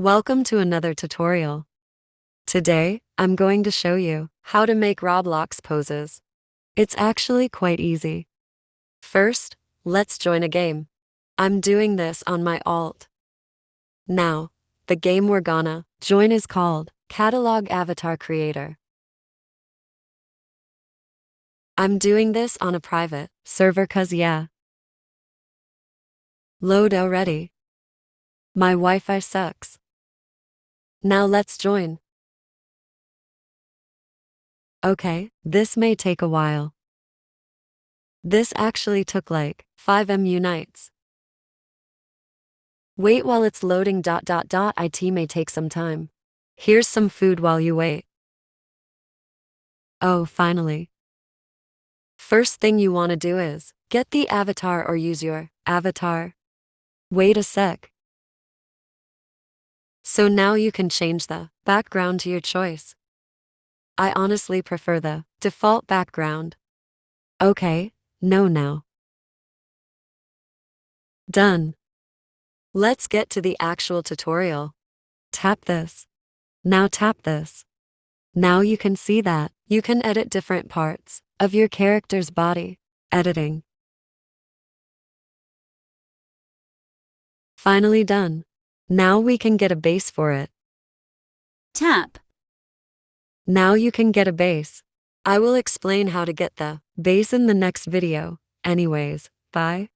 Welcome to another tutorial. Today, I'm going to show you how to make Roblox poses. It's actually quite easy. First, let's join a game. I'm doing this on my alt. Now, the game we're gonna join is called Catalog Avatar Creator. I'm doing this on a private server cause yeah. Load already. My Wi-Fi sucks. Now let's join. Okay, this may take a while. This actually took like 5 nights. Wait while it's loading. It may take some time. Here's some food while you wait. Oh, finally. First thing you want to do is get the avatar or use your avatar. Wait a sec. So now you can change the background to your choice. I honestly prefer the default background. Okay, no now. Done. Let's get to the actual tutorial. Tap this. Now tap this. Now you can see that you can edit different parts of your character's body. Editing. Finally done. Now we can get a base for it. Tap. Now you can get a base. I will explain how to get the base in the next video. Anyways, bye.